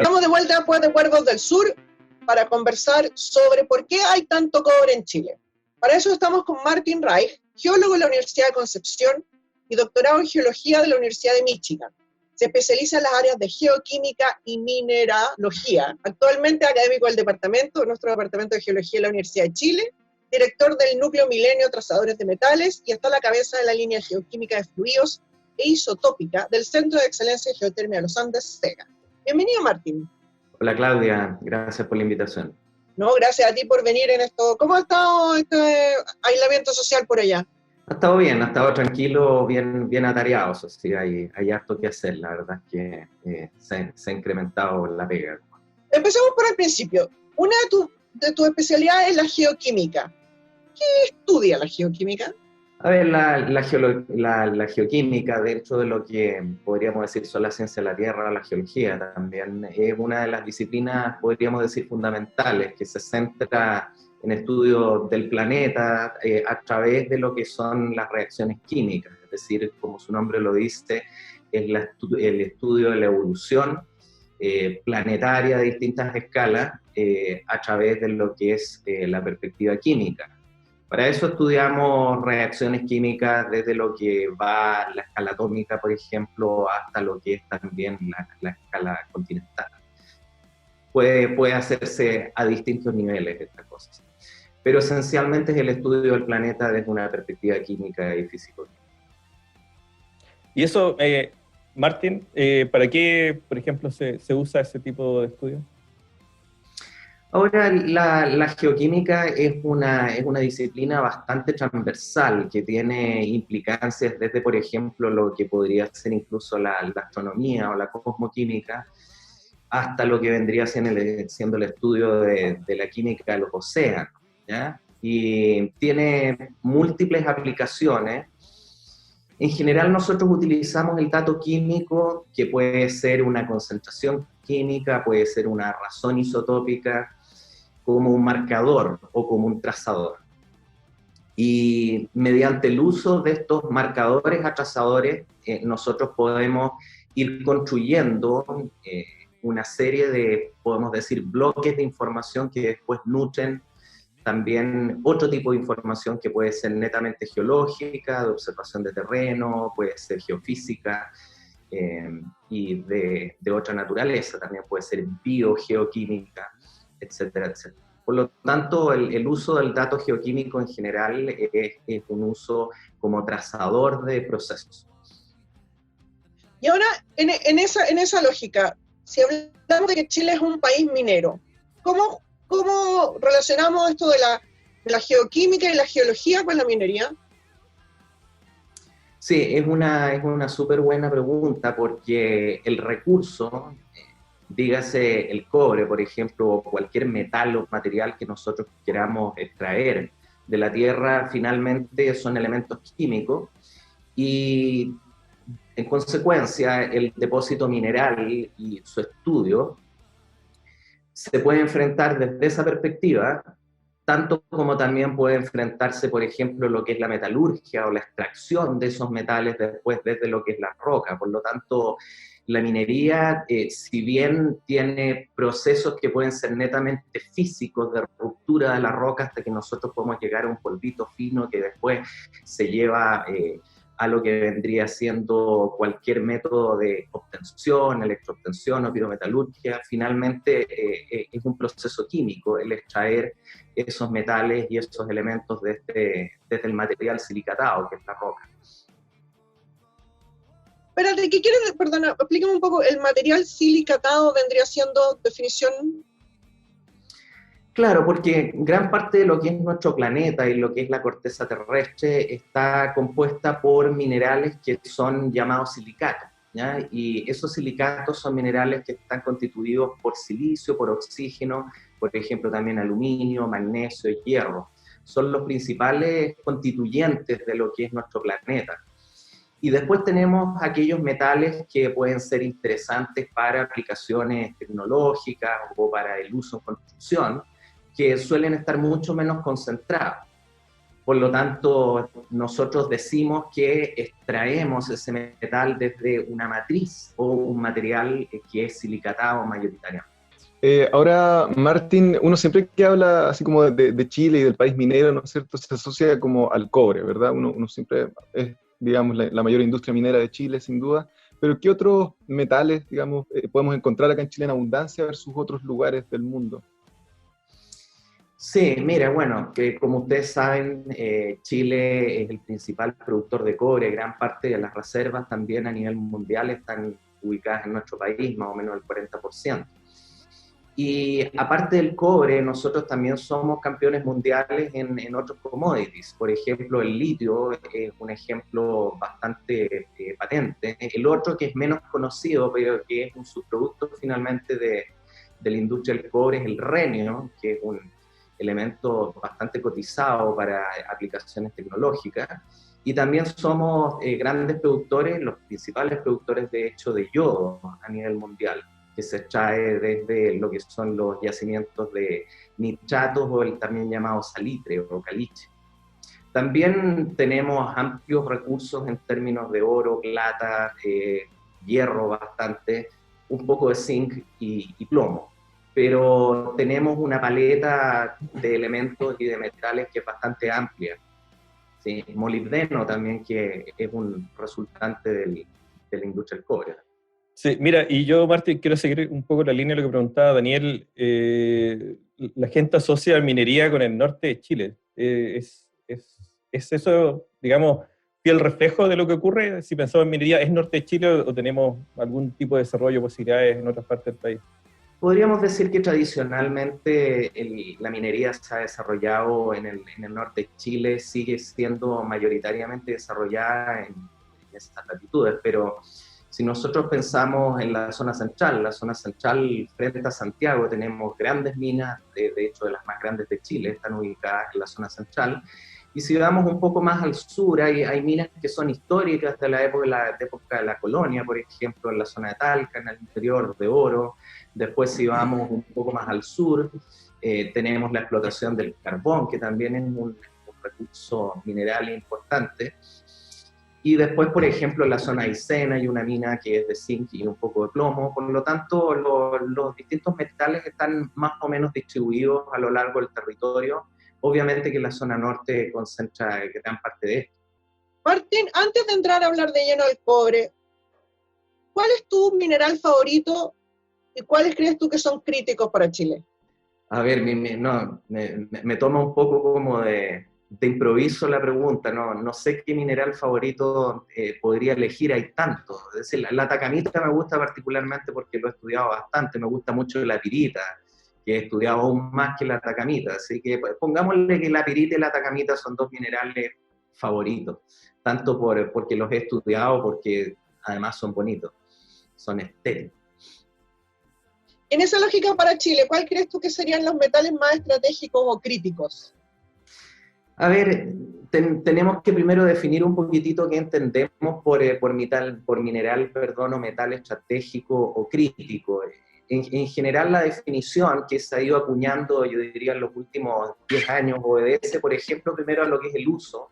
Estamos de vuelta después de Cuervos del Sur para conversar sobre por qué hay tanto cobre en Chile. Para eso estamos con Martin Reich, geólogo de la Universidad de Concepción y doctorado en geología de la Universidad de Michigan. Se especializa en las áreas de geoquímica y mineralogía. Actualmente académico del nuestro departamento de geología de la Universidad de Chile, director del Núcleo Milenio Trazadores de Metales y está a la cabeza de la línea geoquímica de fluidos e isotópica del Centro de Excelencia en Geotermia de los Andes, CEGA. Bienvenido, Martín. Hola, Claudia. Gracias por la invitación. No, gracias a ti por venir en esto. ¿Cómo ha estado este aislamiento social por allá? Ha estado bien, ha estado tranquilo, bien atareado. O sea, hay harto que hacer. La verdad es que se ha incrementado la pega. Empecemos por el principio. Una de tus especialidades es la geoquímica. ¿Qué estudia la geoquímica? A ver, la geoquímica, dentro de lo que podríamos decir son las ciencias de la Tierra, la geología también, es una de las disciplinas, podríamos decir, fundamentales, que se centra en estudio del planeta a través de lo que son las reacciones químicas. Es decir, como su nombre lo dice, es el estudio de la evolución planetaria de distintas escalas a través de lo que es la perspectiva química. Para eso estudiamos reacciones químicas desde lo que va la escala atómica, por ejemplo, hasta lo que es también la escala continental. Puede hacerse a distintos niveles estas cosas, pero esencialmente es el estudio del planeta desde una perspectiva química y físico. Y eso, Martín, ¿para qué, por ejemplo, se usa ese tipo de estudio? Ahora, la geoquímica es una disciplina bastante transversal, que tiene implicancias desde, por ejemplo, lo que podría ser incluso la astronomía o la cosmoquímica, hasta lo que vendría siendo el estudio de la química de los océanos, ¿ya? Y tiene múltiples aplicaciones. En general nosotros utilizamos el dato químico, que puede ser una concentración química, puede ser una razón isotópica, como un marcador o como un trazador. Y mediante el uso de estos marcadores a trazadores, nosotros podemos ir construyendo una serie de, podemos decir, bloques de información que después nutren también otro tipo de información que puede ser netamente geológica, de observación de terreno, puede ser geofísica, y de otra naturaleza, también puede ser biogeoquímica, etcétera, etcétera. Por lo tanto, el uso del dato geoquímico en general es un uso como trazador de procesos. Y ahora, en esa lógica, si hablamos de que Chile es un país minero, ¿cómo relacionamos esto de la geoquímica y la geología con la minería? Sí, es una súper buena pregunta, porque el recurso, dígase el cobre, por ejemplo, o cualquier metal o material que nosotros queramos extraer de la tierra, finalmente son elementos químicos, y en consecuencia el depósito mineral y su estudio se puede enfrentar desde esa perspectiva, tanto como también puede enfrentarse, por ejemplo, lo que es la metalurgia o la extracción de esos metales después desde lo que es la roca. Por lo tanto, la minería, si bien tiene procesos que pueden ser netamente físicos de ruptura de la roca hasta que nosotros podemos llegar a un polvito fino que después se lleva a lo que vendría siendo cualquier método de obtención, electroobtención o pirometalurgia, finalmente es un proceso químico el extraer esos metales y esos elementos desde el material silicatado, que es la roca. Espérate, ¿qué quieres? Perdona, explícame un poco. ¿El material silicatado vendría siendo definición? Claro, porque gran parte de lo que es nuestro planeta y lo que es la corteza terrestre está compuesta por minerales que son llamados silicatos, ¿ya? Y esos silicatos son minerales que están constituidos por silicio, por oxígeno, por ejemplo también aluminio, magnesio y hierro. Son los principales constituyentes de lo que es nuestro planeta. Y después tenemos aquellos metales que pueden ser interesantes para aplicaciones tecnológicas o para el uso en construcción, que suelen estar mucho menos concentrados. Por lo tanto, nosotros decimos que extraemos ese metal desde una matriz o un material que es silicatado mayoritariamente. Ahora, Martín, uno siempre que habla así como de Chile y del país minero, ¿no es cierto?, se asocia como al cobre, ¿verdad? Uno siempre es, digamos, la mayor industria minera de Chile, sin duda, pero ¿qué otros metales, digamos, podemos encontrar acá en Chile en abundancia versus otros lugares del mundo? Sí, mira, bueno, que como ustedes saben, Chile es el principal productor de cobre, gran parte de las reservas también a nivel mundial están ubicadas en nuestro país, más o menos el 40%. Y aparte del cobre, nosotros también somos campeones mundiales en otros commodities. Por ejemplo, el litio es un ejemplo bastante patente. El otro que es menos conocido, pero que es un subproducto finalmente de la industria del cobre, es el renio, que es un elemento bastante cotizado para aplicaciones tecnológicas. Y también somos grandes productores, los principales productores de hecho de yodo a nivel mundial, que se extrae desde lo que son los yacimientos de nitratos o el también llamado salitre o caliche. También tenemos amplios recursos en términos de oro, plata, hierro bastante, un poco de zinc y plomo. Pero tenemos una paleta de elementos y de metales que es bastante amplia. ¿Sí? Molibdeno también, que es un resultante de la industria del cobre. Sí, mira, y yo, Martín, quiero seguir un poco la línea de lo que preguntaba Daniel. La gente asocia minería con el norte de Chile. ¿Es eso, digamos, fiel reflejo de lo que ocurre? Si pensamos en minería, ¿es norte de Chile o tenemos algún tipo de desarrollo o posibilidades en otras partes del país? Podríamos decir que tradicionalmente la minería se ha desarrollado en el norte de Chile, sigue siendo mayoritariamente desarrollada en esas latitudes, pero si nosotros pensamos en la zona central frente a Santiago tenemos grandes minas, de hecho de las más grandes de Chile, están ubicadas en la zona central, y si vamos un poco más al sur, hay minas que son históricas de la época de la colonia, por ejemplo, en la zona de Talca, en el interior de oro. Después si vamos un poco más al sur, tenemos la explotación del carbón, que también es un recurso mineral importante. Y después, por ejemplo, en la zona de Aysén hay una mina que es de zinc y un poco de plomo. Por lo tanto, los distintos metales están más o menos distribuidos a lo largo del territorio. Obviamente que la zona norte concentra gran parte de esto. Martín, antes de entrar a hablar de lleno del cobre, ¿cuál es tu mineral favorito y cuáles crees tú que son críticos para Chile? A ver, me toma un poco como de improviso la pregunta, no sé qué mineral favorito podría elegir, hay tantos. Es decir, la atacamita me gusta particularmente porque lo he estudiado bastante, me gusta mucho la pirita, que he estudiado aún más que la atacamita, así que pues, pongámosle que la pirita y la atacamita son dos minerales favoritos, tanto porque los he estudiado, porque además son bonitos, son estéticos. En esa lógica para Chile, ¿cuál crees tú que serían los metales más estratégicos o críticos? A ver, tenemos que primero definir un poquitito qué entendemos por mineral, o metal estratégico o crítico. En general, la definición que se ha ido acuñando, yo diría, en los últimos 10 años, obedece, por ejemplo, primero a lo que es el uso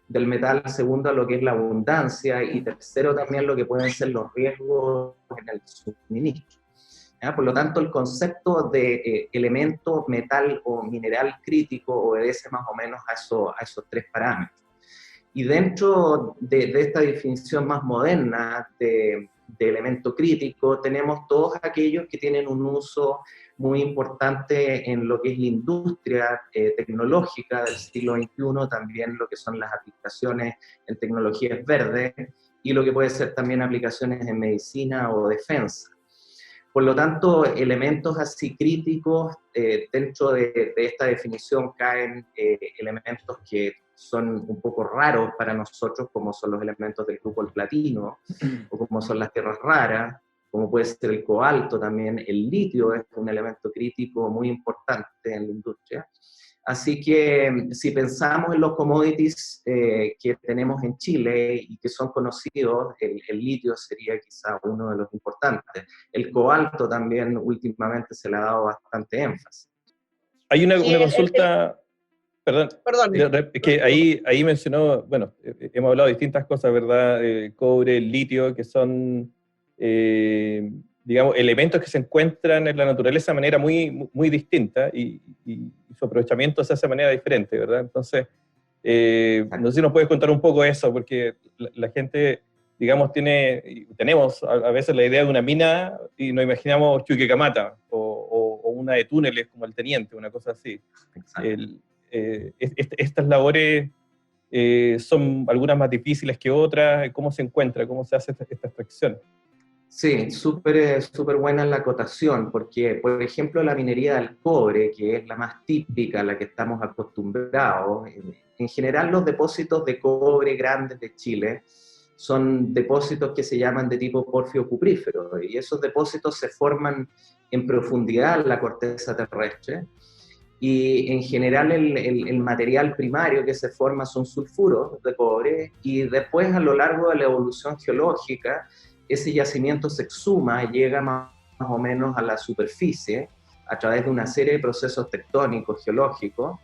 del metal, segundo a lo que es la abundancia, y tercero también lo que pueden ser los riesgos en el suministro. ¿Ya? Por lo tanto, el concepto de elemento, metal o mineral crítico obedece más o menos a esos tres parámetros. Y dentro de esta definición más moderna de elemento crítico, tenemos todos aquellos que tienen un uso muy importante en lo que es la industria tecnológica del siglo XXI, también lo que son las aplicaciones en tecnologías verdes y lo que puede ser también aplicaciones en medicina o defensa. Por lo tanto, elementos así críticos, dentro de esta definición caen elementos que son un poco raros para nosotros, como son los elementos del grupo del platino, o como son las tierras raras, como puede ser el cobalto también. El litio es un elemento crítico muy importante en la industria. Así que si pensamos en los commodities que tenemos en Chile y que son conocidos, el litio sería quizá uno de los importantes. El cobalto también últimamente se le ha dado bastante énfasis. Hay una consulta... Perdón, Perdón. es que ahí mencionó, bueno, hemos hablado de distintas cosas, ¿verdad? Cobre, el litio, que son, digamos, elementos que se encuentran en la naturaleza de manera muy, muy distinta y su aprovechamiento se hace de manera diferente, ¿verdad? Entonces, no sé si nos puedes contar un poco eso, porque la gente, digamos, tenemos a veces la idea de una mina y nos imaginamos Chuquicamata o una de túneles como el Teniente, una cosa así. Estas labores son algunas más difíciles que otras. ¿Cómo se encuentra? ¿Cómo se hace esta extracción? Sí, súper buena la acotación, porque, por ejemplo, la minería del cobre, que es la más típica, a la que estamos acostumbrados, en general los depósitos de cobre grandes de Chile son depósitos que se llaman de tipo porfio-cuprífero, y esos depósitos se forman en profundidad en la corteza terrestre, y en general el material primario que se forma son sulfuros de cobre, y después a lo largo de la evolución geológica, ese yacimiento se exhuma y llega más o menos a la superficie a través de una serie de procesos tectónicos, geológicos,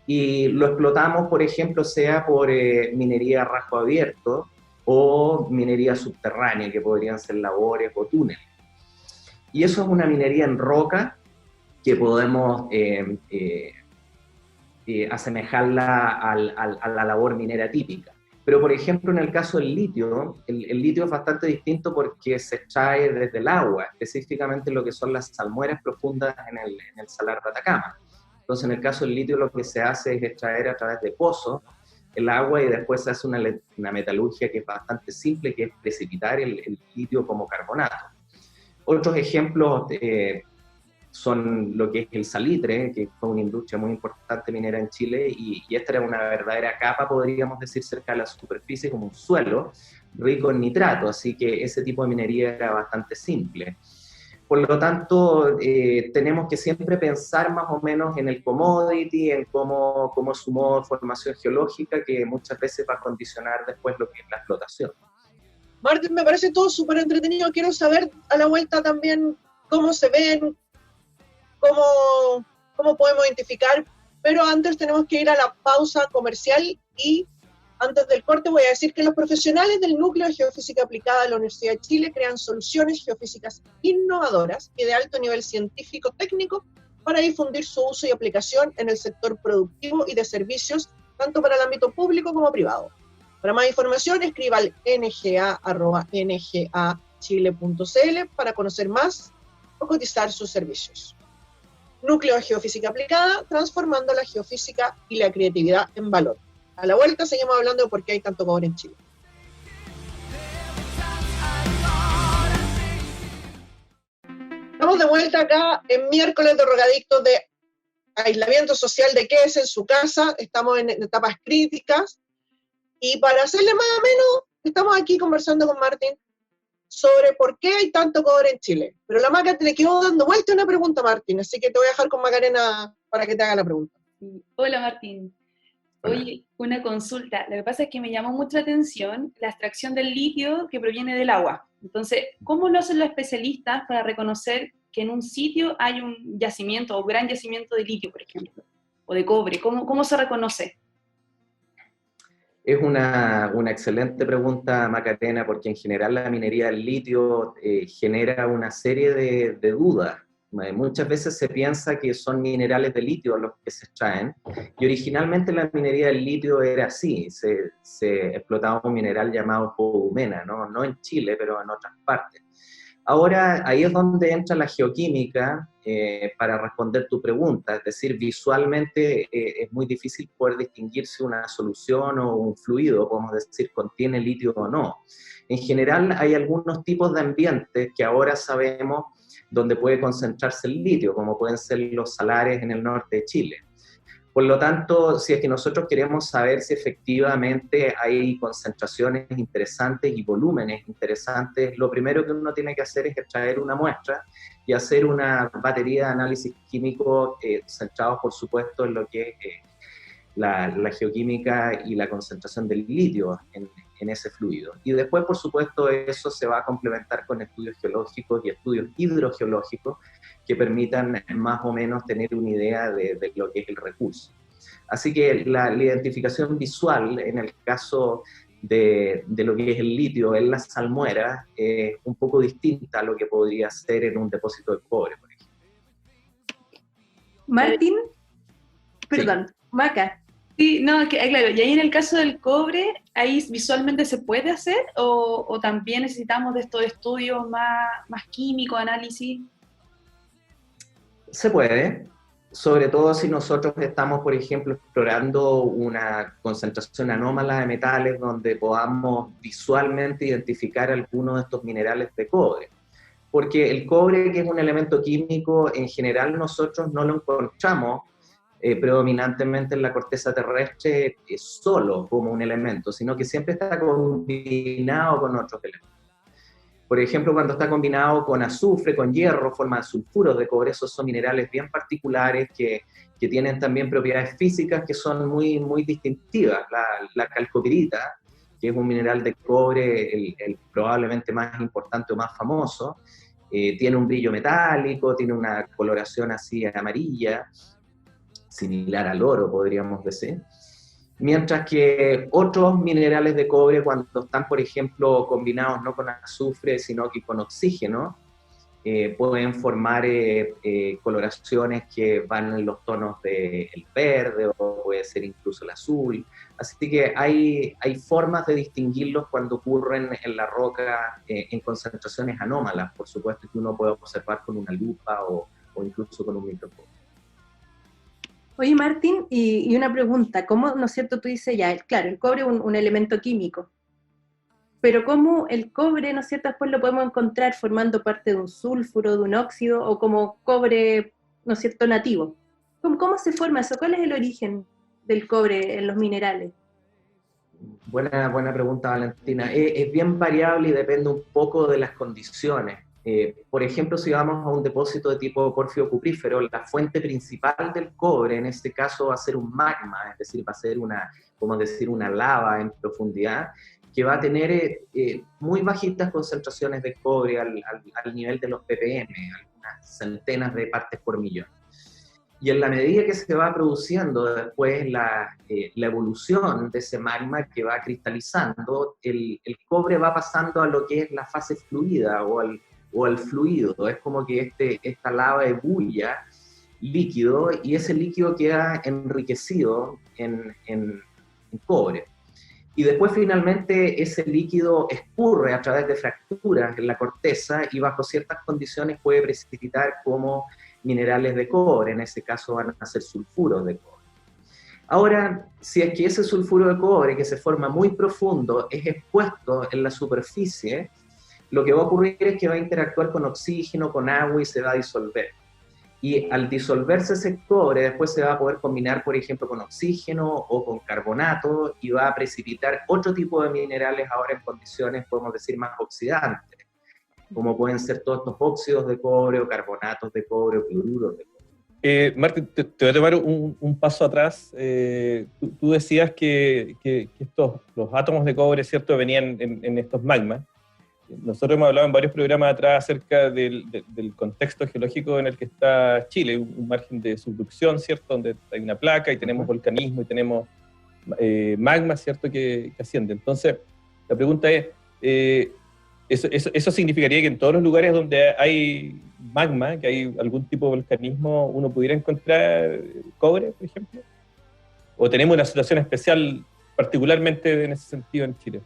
y lo explotamos, por ejemplo, sea por minería a rasgo abierto o minería subterránea, que podrían ser labores o túneles. Y eso es una minería en roca que podemos asemejarla a la labor minera típica. Pero, por ejemplo, en el caso del litio, el litio es bastante distinto porque se extrae desde el agua, específicamente lo que son las salmueras profundas en el salar de Atacama. Entonces, en el caso del litio, lo que se hace es extraer a través de pozos el agua y después se hace una metalurgia que es bastante simple, que es precipitar el litio como carbonato. Otros ejemplos son lo que es el salitre, que fue una industria muy importante minera en Chile, y esta era una verdadera capa, podríamos decir, cerca de la superficie, como un suelo rico en nitrato, así que ese tipo de minería era bastante simple. Por lo tanto, tenemos que siempre pensar más o menos en el commodity, en cómo su modo de formación geológica, que muchas veces va a condicionar después lo que es la explotación. Martín, me parece todo súper entretenido. Quiero saber a la vuelta también cómo se ven, cómo podemos identificar, pero antes tenemos que ir a la pausa comercial y antes del corte voy a decir que los profesionales del Núcleo de Geofísica Aplicada de la Universidad de Chile crean soluciones geofísicas innovadoras y de alto nivel científico-técnico para difundir su uso y aplicación en el sector productivo y de servicios, tanto para el ámbito público como privado. Para más información, escriba al nga@ngachile.cl para conocer más o cotizar sus servicios. Núcleo de Geofísica Aplicada, transformando la geofísica y la creatividad en valor. A la vuelta seguimos hablando de por qué hay tanto cobre en Chile. Estamos de vuelta acá en miércoles de drogadictos de aislamiento social de quédese en su casa. Estamos en etapas críticas y para hacerle más o menos, estamos aquí conversando con Martín sobre por qué hay tanto cobre en Chile. Pero la Maca te le quedó dando vuelta una pregunta, Martín, así que te voy a dejar con Macarena para que te haga la pregunta. Hola, Martín. Oye, una consulta. Lo que pasa es que me llamó mucha atención la extracción del litio que proviene del agua. Entonces, ¿cómo lo hacen los especialistas para reconocer que en un sitio hay un yacimiento o gran yacimiento de litio, por ejemplo, o de cobre? ¿Cómo se reconoce? Es una excelente pregunta, Macarena, porque en general la minería del litio genera una serie de dudas. Muchas veces se piensa que son minerales de litio los que se extraen, y originalmente la minería del litio era así, se explotaba un mineral llamado podumena, no en Chile, pero en otras partes. Ahora, ahí es donde entra la geoquímica para responder tu pregunta, es decir, visualmente es muy difícil poder distinguir si una solución o un fluido, podemos decir, contiene litio o no. En general, hay algunos tipos de ambientes que ahora sabemos donde puede concentrarse el litio, como pueden ser los salares en el norte de Chile. Por lo tanto, si es que nosotros queremos saber si efectivamente hay concentraciones interesantes y volúmenes interesantes, lo primero que uno tiene que hacer es extraer una muestra y hacer una batería de análisis químico centrados, por supuesto, en lo que es la geoquímica y la concentración del litio en ese fluido. Y después, por supuesto, eso se va a complementar con estudios geológicos y estudios hidrogeológicos que permitan más o menos tener una idea de lo que es el recurso. Así que la identificación visual, en el caso de lo que es el litio en las salmueras, es un poco distinta a lo que podría ser en un depósito de cobre, por ejemplo. Martín, perdón, Maca. Sí, no, claro, y ahí en el caso del cobre, ¿ahí visualmente se puede hacer o también necesitamos de estos estudios más químicos, análisis? Se puede, sobre todo si nosotros estamos, por ejemplo, explorando una concentración anómala de metales donde podamos visualmente identificar algunos de estos minerales de cobre. Porque el cobre, que es un elemento químico, en general nosotros no lo encontramos predominantemente en la corteza terrestre solo como un elemento, sino que siempre está combinado con otros elementos. Por ejemplo, cuando está combinado con azufre, con hierro, forma sulfuros de cobre. Esos son minerales bien particulares que tienen también propiedades físicas que son muy, muy distintivas. La calcopirita, que es un mineral de cobre el probablemente más importante o más famoso, tiene un brillo metálico, tiene una coloración así amarilla, similar al oro, podríamos decir. Mientras que otros minerales de cobre, cuando están, por ejemplo, combinados no con azufre, sino que con oxígeno, pueden formar coloraciones que van en los tonos del verde, o puede ser incluso el azul. Así que hay formas de distinguirlos cuando ocurren en la roca en concentraciones anómalas, por supuesto, que uno puede observar con una lupa o incluso con un microscopio. Oye, Martín, y una pregunta, ¿cómo, no es cierto, tú dices ya, claro, el cobre es un elemento químico, pero cómo el cobre, no es cierto, después lo podemos encontrar formando parte de un sulfuro, de un óxido, o como cobre, no es cierto, nativo? ¿Cómo se forma eso? ¿Cuál es el origen del cobre en los minerales? Buena pregunta, Valentina. Es bien variable y depende un poco de las condiciones. Por ejemplo, si vamos a un depósito de tipo porfio cuprífero, la fuente principal del cobre en este caso va a ser un magma, es decir, va a ser una lava en profundidad, que va a tener muy bajitas concentraciones de cobre al nivel de los ppm, algunas centenas de partes por millón. Y en la medida que se va produciendo después la evolución de ese magma que va cristalizando, el cobre va pasando a lo que es la fase fluida o al fluido. Es como que esta lava ebulla líquido y ese líquido queda enriquecido en cobre. Y después finalmente ese líquido escurre a través de fracturas en la corteza y bajo ciertas condiciones puede precipitar como minerales de cobre, en ese caso van a ser sulfuros de cobre. Ahora, si es que ese sulfuro de cobre que se forma muy profundo es expuesto en la superficie, lo que va a ocurrir es que va a interactuar con oxígeno, con agua y se va a disolver. Y al disolverse ese cobre, después se va a poder combinar, por ejemplo, con oxígeno o con carbonato y va a precipitar otro tipo de minerales ahora en condiciones, podemos decir, más oxidantes, como pueden ser todos estos óxidos de cobre o carbonatos de cobre o cloruros de cobre. Martín, te voy a tomar un paso atrás. Tú decías que los átomos de cobre, ¿cierto?, venían en estos magmas. Nosotros hemos hablado en varios programas atrás acerca del contexto geológico en el que está Chile, un margen de subducción, ¿cierto?, donde hay una placa y tenemos volcanismo y tenemos magma, ¿cierto?, que asciende. Entonces, la pregunta es, ¿eso significaría que en todos los lugares donde hay magma, que hay algún tipo de volcanismo, uno pudiera encontrar cobre, por ejemplo? ¿O tenemos una situación especial particularmente en ese sentido en Chile?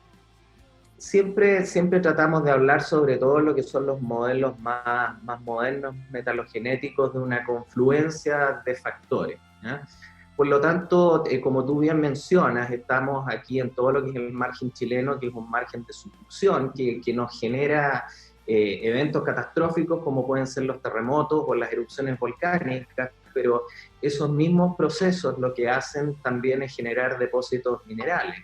Siempre tratamos de hablar sobre todo lo que son los modelos más modernos metalogenéticos de una confluencia de factores, ¿ya? Por lo tanto, como tú bien mencionas, estamos aquí en todo lo que es el margen chileno, que es un margen de subducción que nos genera eventos catastróficos como pueden ser los terremotos o las erupciones volcánicas, pero esos mismos procesos lo que hacen también es generar depósitos minerales.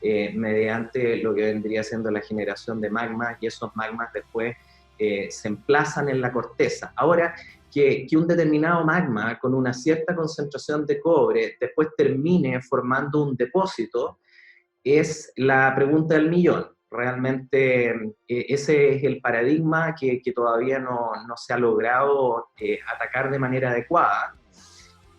Mediante lo que vendría siendo la generación de magmas, y esos magmas después se emplazan en la corteza. Ahora, que un determinado magma con una cierta concentración de cobre después termine formando un depósito, es la pregunta del millón. Realmente ese es el paradigma que todavía no se ha logrado atacar de manera adecuada.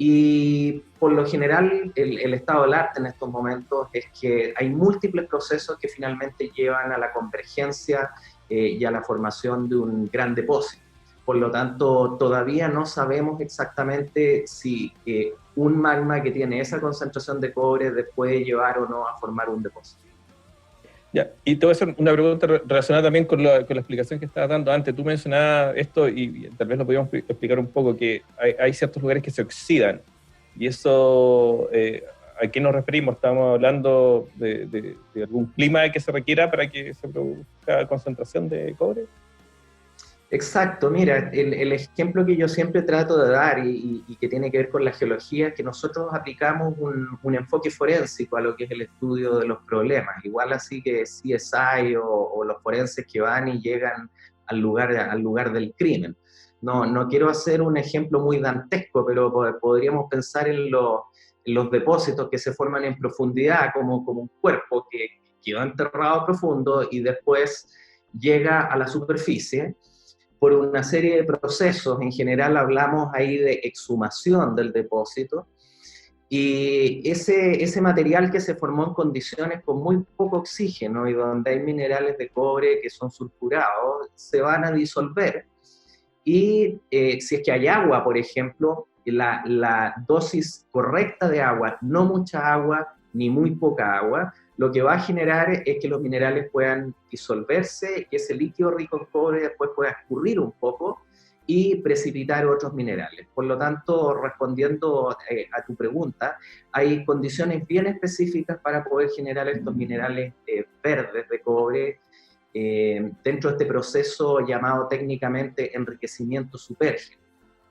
Y por lo general el estado del arte en estos momentos es que hay múltiples procesos que finalmente llevan a la convergencia y a la formación de un gran depósito. Por lo tanto, todavía no sabemos exactamente si un magma que tiene esa concentración de cobre puede llevar o no a formar un depósito. Ya, y te voy a hacer una pregunta relacionada también con la explicación que estabas dando antes. Tú mencionabas esto, y tal vez lo podríamos explicar un poco, que hay ciertos lugares que se oxidan, y eso, ¿a qué nos referimos? ¿Estamos hablando de algún clima que se requiera para que se produzca concentración de cobre? Exacto, mira, el ejemplo que yo siempre trato de dar y que tiene que ver con la geología es que nosotros aplicamos un enfoque forénsico a lo que es el estudio de los problemas, igual así que CSI o los forenses que van y llegan al lugar del crimen. No quiero hacer un ejemplo muy dantesco, pero podríamos pensar en los depósitos que se forman en profundidad como un cuerpo que quedó enterrado profundo y después llega a la superficie por una serie de procesos. En general hablamos ahí de exhumación del depósito, y ese material que se formó en condiciones con muy poco oxígeno y donde hay minerales de cobre que son sulfurados, se van a disolver. Y si es que hay agua, por ejemplo, la dosis correcta de agua, no mucha agua ni muy poca agua, lo que va a generar es que los minerales puedan disolverse, que ese líquido rico en cobre después pueda escurrir un poco y precipitar otros minerales. Por lo tanto, respondiendo a tu pregunta, hay condiciones bien específicas para poder generar estos minerales verdes de cobre dentro de este proceso llamado técnicamente enriquecimiento supérgeno,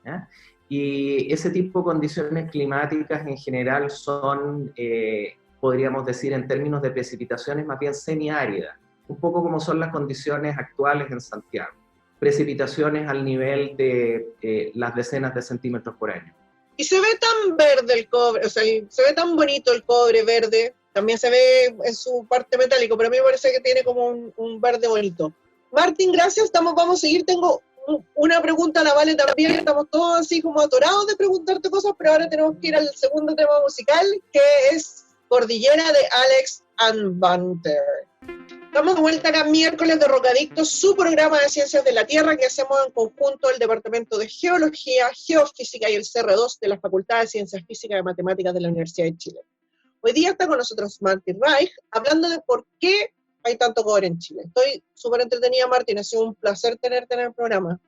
¿ya? Y ese tipo de condiciones climáticas en general son, podríamos decir en términos de precipitaciones, más bien semiáridas, un poco como son las condiciones actuales en Santiago. Precipitaciones al nivel de las decenas de centímetros por año. Y se ve tan verde el cobre, o sea, se ve tan bonito el cobre verde, también se ve en su parte metálico, pero a mí me parece que tiene como un verde bonito. Martín, gracias, vamos a seguir, tengo una pregunta a la Vale también, estamos todos así como atorados de preguntarte cosas, pero ahora tenemos que ir al segundo tema musical, que es Cordillera de Alex Anwandter. Estamos de vuelta acá miércoles de Rocadictos, su programa de Ciencias de la Tierra que hacemos en conjunto el Departamento de Geología, Geofísica y el CR2 de la Facultad de Ciencias Físicas y Matemáticas de la Universidad de Chile. Hoy día está con nosotros Martín Reich, hablando de por qué hay tanto cobre en Chile. Estoy súper entretenida, Martín, ha sido un placer tenerte en el programa.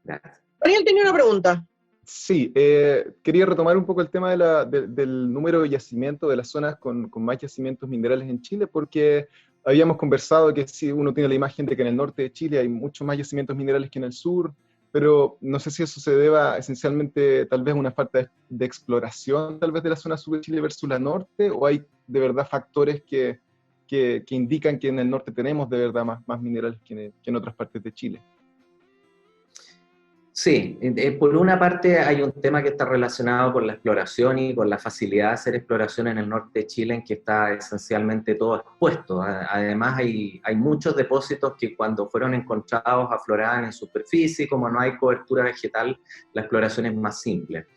Gracias. Daniel tenía una pregunta. Sí, quería retomar un poco el tema del número de yacimientos, de las zonas con más yacimientos minerales en Chile, porque habíamos conversado que si uno tiene la imagen de que en el norte de Chile hay muchos más yacimientos minerales que en el sur, pero no sé si eso se deba esencialmente tal vez a una falta de exploración tal vez de la zona sur de Chile versus la norte, o hay de verdad factores que indican que en el norte tenemos de verdad más minerales que en otras partes de Chile. Sí, por una parte hay un tema que está relacionado con la exploración y con la facilidad de hacer exploración en el norte de Chile, en que está esencialmente todo expuesto. Además hay muchos depósitos que cuando fueron encontrados afloraban en superficie, como no hay cobertura vegetal, la exploración es más simple.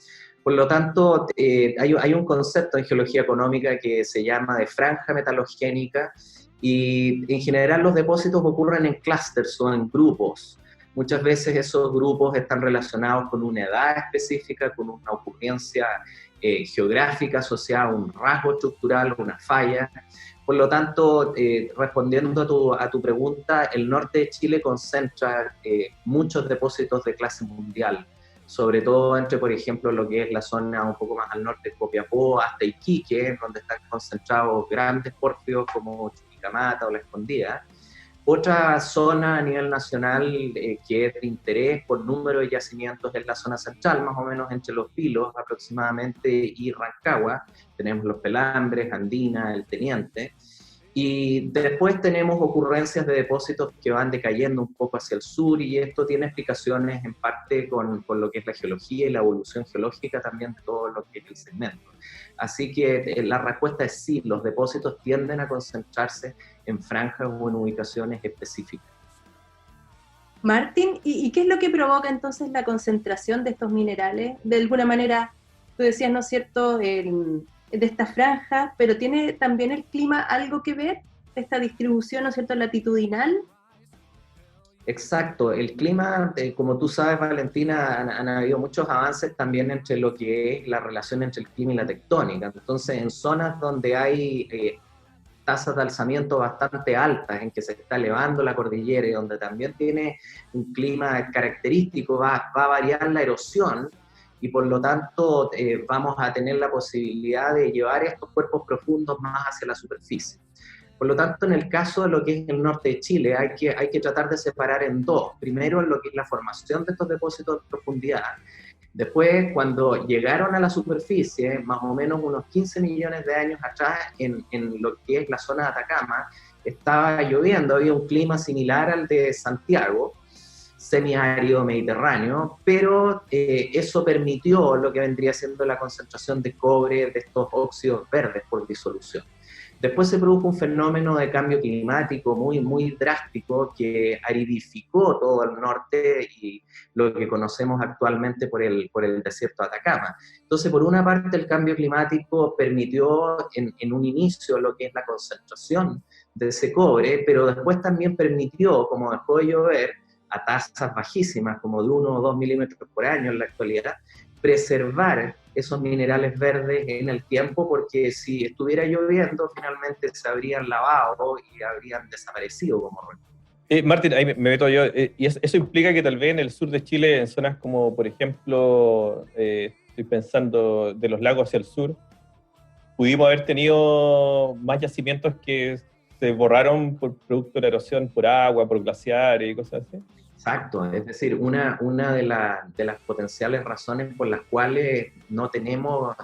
Por lo tanto, hay un concepto en geología económica que se llama de franja metalogénica, y en general los depósitos ocurren en clústeres o en grupos. Muchas veces esos grupos están relacionados con una edad específica, con una ocurrencia geográfica asociada a un rasgo estructural, una falla. Por lo tanto, respondiendo a tu pregunta, el norte de Chile concentra muchos depósitos de clase mundial, sobre todo entre, por ejemplo, lo que es la zona un poco más al norte de Copiapó hasta Iquique, donde están concentrados grandes pórfidos como Chuquicamata o La Escondida. Otra zona a nivel nacional que es de interés por número de yacimientos es la zona central, más o menos entre Los Vilos aproximadamente y Rancagua. Tenemos Los Pelambres, Andina, El Teniente. Y después tenemos ocurrencias de depósitos que van decayendo un poco hacia el sur, y esto tiene explicaciones en parte con lo que es la geología y la evolución geológica también de todo lo que es el segmento. Así que la respuesta es sí, los depósitos tienden a concentrarse en franjas o en ubicaciones específicas. Martín, ¿y qué es lo que provoca entonces la concentración de estos minerales? De alguna manera, tú decías, ¿no es cierto?, de esta franja, pero ¿tiene también el clima algo que ver, esta distribución, ¿no es cierto?, latitudinal? Exacto, el clima, como tú sabes, Valentina, han habido muchos avances también entre lo que es la relación entre el clima y la tectónica. Entonces, en zonas donde hay tasas de alzamiento bastante altas, en que se está elevando la cordillera y donde también tiene un clima característico, va a variar la erosión y por lo tanto vamos a tener la posibilidad de llevar estos cuerpos profundos más hacia la superficie. Por lo tanto, en el caso de lo que es el norte de Chile, hay que tratar de separar en dos. Primero, lo que es la formación de estos depósitos de profundidad. Después, cuando llegaron a la superficie, más o menos unos 15 millones de años atrás, en lo que es la zona de Atacama, estaba lloviendo, había un clima similar al de Santiago, semiárido mediterráneo, pero eso permitió lo que vendría siendo la concentración de cobre de estos óxidos verdes por disolución. Después se produjo un fenómeno de cambio climático muy, muy drástico que aridificó todo el norte y lo que conocemos actualmente por el desierto de Atacama. Entonces, por una parte, el cambio climático permitió en un inicio lo que es la concentración de ese cobre, pero después también permitió, como dejó de llover, a tasas bajísimas, como de 1 o 2 milímetros por año en la actualidad, preservar esos minerales verdes en el tiempo, porque si estuviera lloviendo, finalmente se habrían lavado y habrían desaparecido como recurso. Martín, ahí me meto yo, y eso implica que tal vez en el sur de Chile, en zonas como, por ejemplo, estoy pensando de los lagos hacia el sur, pudimos haber tenido más yacimientos que se borraron por producto de la erosión por agua, por glaciares y cosas así. Exacto, es decir, una de las potenciales razones por las cuales no tenemos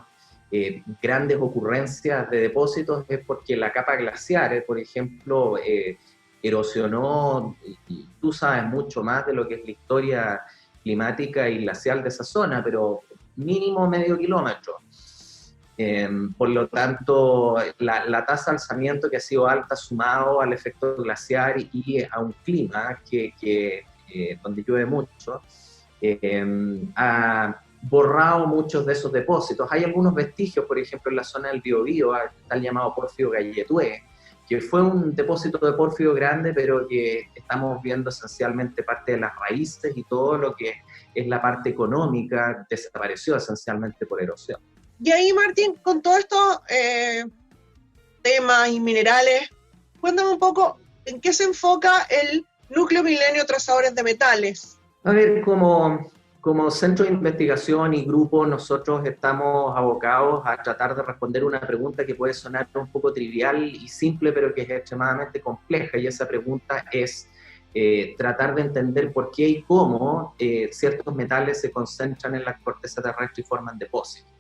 grandes ocurrencias de depósitos es porque la capa glaciar, por ejemplo, erosionó, y tú sabes mucho más de lo que es la historia climática y glacial de esa zona, pero mínimo medio kilómetro. Por lo tanto, la tasa de alzamiento que ha sido alta sumado al efecto glaciar y a un clima donde llueve mucho, ha borrado muchos de esos depósitos. Hay algunos vestigios, por ejemplo, en la zona del Biobío, está el llamado Pórfido Galletué, que fue un depósito de pórfido grande, pero que estamos viendo esencialmente parte de las raíces y todo lo que es la parte económica desapareció esencialmente por erosión. Y ahí, Martín, con todos estos temas y minerales, cuéntame un poco en qué se enfoca el Núcleo Milenio Trazadores de Metales. A ver, como centro de investigación y grupo, nosotros estamos abocados a tratar de responder una pregunta que puede sonar un poco trivial y simple, pero que es extremadamente compleja, y esa pregunta es tratar de entender por qué y cómo ciertos metales se concentran en la corteza terrestre y forman depósitos.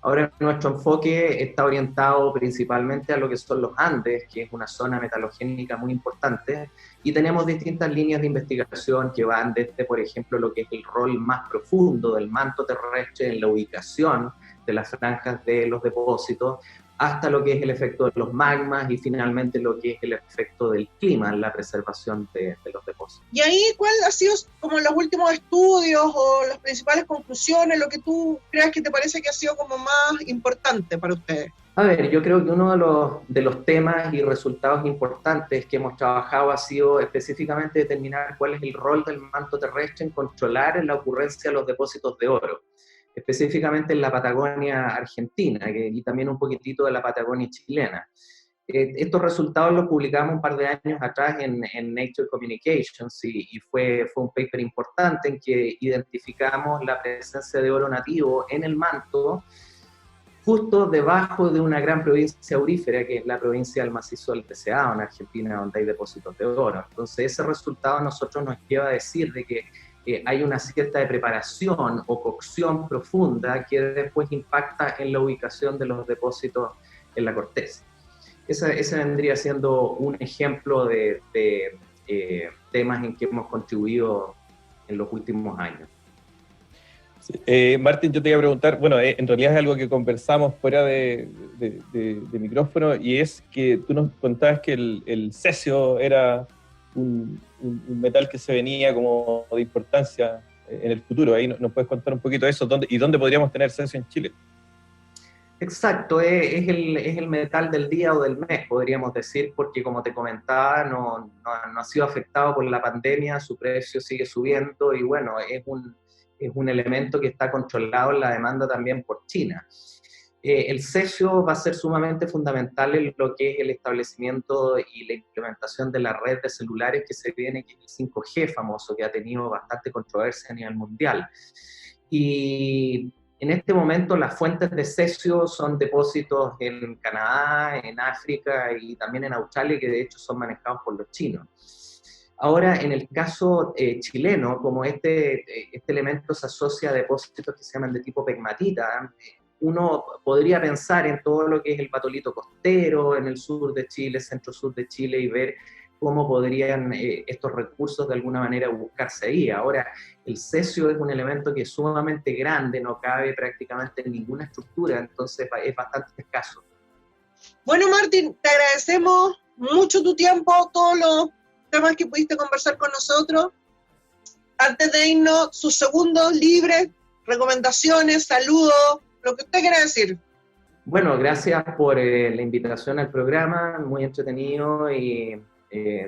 Ahora nuestro enfoque está orientado principalmente a lo que son los Andes, que es una zona metalogénica muy importante, y tenemos distintas líneas de investigación que van desde, por ejemplo, lo que es el rol más profundo del manto terrestre en la ubicación de las franjas de los depósitos, hasta lo que es el efecto de los magmas y finalmente lo que es el efecto del clima en la preservación de los depósitos. Y ahí, ¿cuál ha sido como los últimos estudios o las principales conclusiones, lo que tú creas que te parece que ha sido como más importante para ustedes? A ver, yo creo que uno de los temas y resultados importantes que hemos trabajado ha sido específicamente determinar cuál es el rol del manto terrestre en controlar la ocurrencia de los depósitos de oro, específicamente en la Patagonia argentina y también un poquitito de la Patagonia chilena. Estos resultados los publicamos un par de años atrás en Nature Communications y fue un paper importante en que identificamos la presencia de oro nativo en el manto justo debajo de una gran provincia aurífera que es la provincia del Macizo del Deseado en Argentina, donde hay depósitos de oro. Entonces ese resultado a nosotros nos lleva a decir de que hay una cierta de preparación o cocción profunda que después impacta en la ubicación de los depósitos en la corteza. Ese vendría siendo un ejemplo de temas en que hemos contribuido en los últimos años. Sí. Martín, yo te iba a preguntar, bueno, en realidad es algo que conversamos fuera de micrófono, y es que tú nos contabas que el cesio era un metal que se venía como de importancia en el futuro. Ahí nos puedes contar un poquito de eso, ¿dónde podríamos tener cesio en Chile? Exacto, es el metal del día o del mes, podríamos decir, porque como te comentaba, no ha sido afectado por la pandemia, su precio sigue subiendo y bueno, es un elemento que está controlado en la demanda también por China. El cesio va a ser sumamente fundamental en lo que es el establecimiento y la implementación de la red de celulares que se viene, que es el 5G famoso, que ha tenido bastante controversia a nivel mundial. Y en este momento las fuentes de cesio son depósitos en Canadá, en África y también en Australia, que de hecho son manejados por los chinos. Ahora, en el caso chileno, como este elemento se asocia a depósitos que se llaman de tipo pegmatita, uno podría pensar en todo lo que es el batolito costero, en el sur de Chile, centro-sur de Chile, y ver cómo podrían estos recursos de alguna manera buscarse ahí. Ahora, el cesio es un elemento que es sumamente grande, no cabe prácticamente en ninguna estructura, entonces es bastante escaso. Bueno, Martín, te agradecemos mucho tu tiempo, todos los temas que pudiste conversar con nosotros. Antes de irnos, sus segundos libres, recomendaciones, saludos, lo que usted quiera decir. Bueno, gracias por la invitación al programa, muy entretenido, y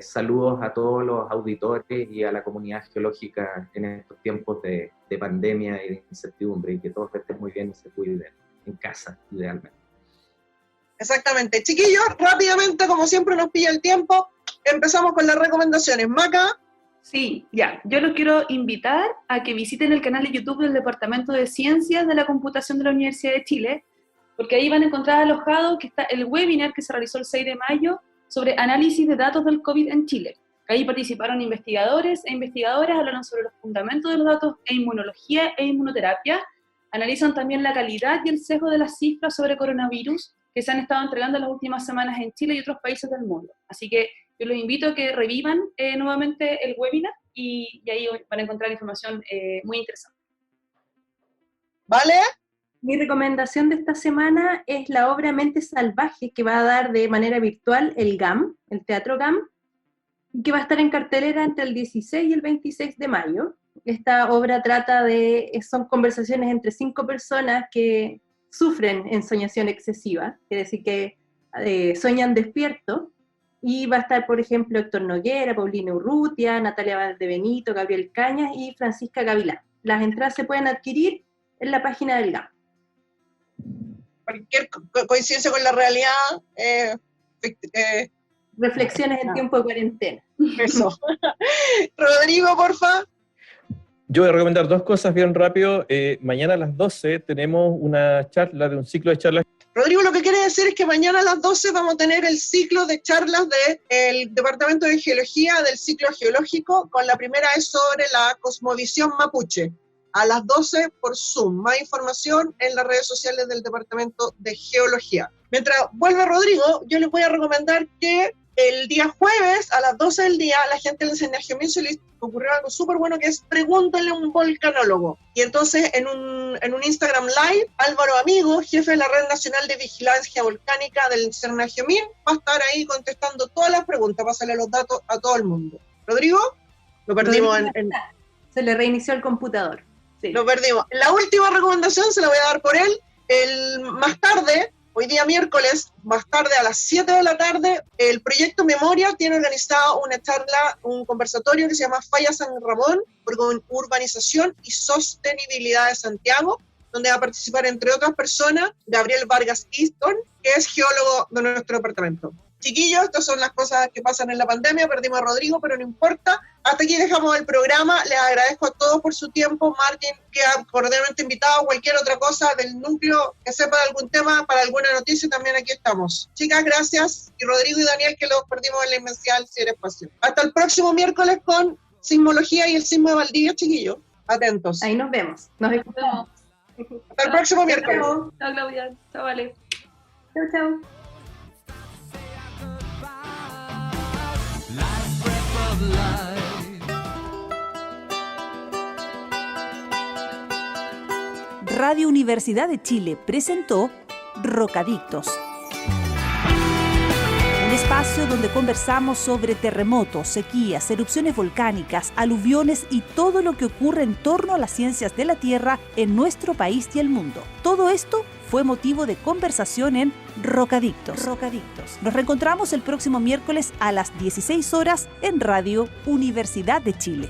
saludos a todos los auditores y a la comunidad geológica en estos tiempos de pandemia y de incertidumbre, y que todos estén muy bien y se cuiden en casa, idealmente. Exactamente. Chiquillos, rápidamente, como siempre nos pilla el tiempo, empezamos con las recomendaciones. Maca. Sí, ya. Yo los quiero invitar a que visiten el canal de YouTube del Departamento de Ciencias de la Computación de la Universidad de Chile, porque ahí van a encontrar alojado que está el webinar que se realizó el 6 de mayo sobre análisis de datos del COVID en Chile. Ahí participaron investigadores e investigadoras, hablaron sobre los fundamentos de los datos e inmunología e inmunoterapia, analizan también la calidad y el sesgo de las cifras sobre coronavirus que se han estado entregando en las últimas semanas en Chile y otros países del mundo. Así que yo los invito a que revivan nuevamente el webinar y ahí van a encontrar información muy interesante. ¿Vale? Mi recomendación de esta semana es la obra Mente Salvaje, que va a dar de manera virtual el GAM, el Teatro GAM, y que va a estar en cartelera entre el 16 y el 26 de mayo. Esta obra son conversaciones entre 5 personas que sufren ensoñación excesiva, es decir, que sueñan despierto, y va a estar, por ejemplo, Héctor Noguera, Paulina Urrutia, Natalia Valdebenito, Gabriel Cañas y Francisca Gavilán. Las entradas se pueden adquirir en la página del GAM. Cualquier coincidencia con la realidad. Reflexiones en tiempo de cuarentena. Eso. Rodrigo, porfa. Yo voy a recomendar 2 cosas bien rápido. Mañana a las 12 tenemos una charla de un ciclo de charlas. Rodrigo, lo que quiere decir es que mañana a las 12 vamos a tener el ciclo de charlas del Departamento de Geología, del ciclo geológico, con la primera es sobre la cosmovisión mapuche, a las 12 por Zoom. Más información en las redes sociales del Departamento de Geología. Mientras vuelve Rodrigo, yo les voy a recomendar que el día jueves a las 12 del día la gente del Senergium se les ocurrió algo súper bueno, que es pregúntale a un volcanólogo. Y entonces en un Instagram Live, Álvaro Amigo, jefe de la Red Nacional de Vigilancia Volcánica del Senergium, va a estar ahí contestando todas las preguntas, pasarle los datos a todo el mundo. ¿Rodrigo? Lo perdimos. Se le reinició el computador. Sí. Lo perdimos. La última recomendación se la voy a dar por él. Más tarde, hoy día miércoles, más tarde a las 7 de la tarde, el Proyecto Memoria tiene organizado una charla, un conversatorio que se llama Falla San Ramón, por Urbanización y Sostenibilidad de Santiago, donde va a participar, entre otras personas, Gabriel Vargas Easton, que es geólogo de nuestro departamento. Chiquillos, estas son las cosas que pasan en la pandemia, perdimos a Rodrigo, pero no importa. Hasta aquí dejamos el programa, les agradezco a todos por su tiempo. Martín queda cordialmente invitado, cualquier otra cosa del núcleo que sepa de algún tema, para alguna noticia, también aquí estamos. Chicas, gracias, y Rodrigo y Daniel, que los perdimos en la inmensidad del espacio. Hasta el próximo miércoles con Sismología y el Sismo de Valdivia, chiquillos. Atentos. Ahí nos vemos, nos escuchamos. Hasta el próximo miércoles. Chao, Claudia. Chao, Vale. Chao, chao. Radio Universidad de Chile presentó Rocadictos, un espacio donde conversamos sobre terremotos, sequías, erupciones volcánicas, aluviones y todo lo que ocurre en torno a las ciencias de la Tierra en nuestro país y el mundo. Todo esto fue motivo de conversación en Rocadictos. Nos reencontramos el próximo miércoles a las 16 horas en Radio Universidad de Chile.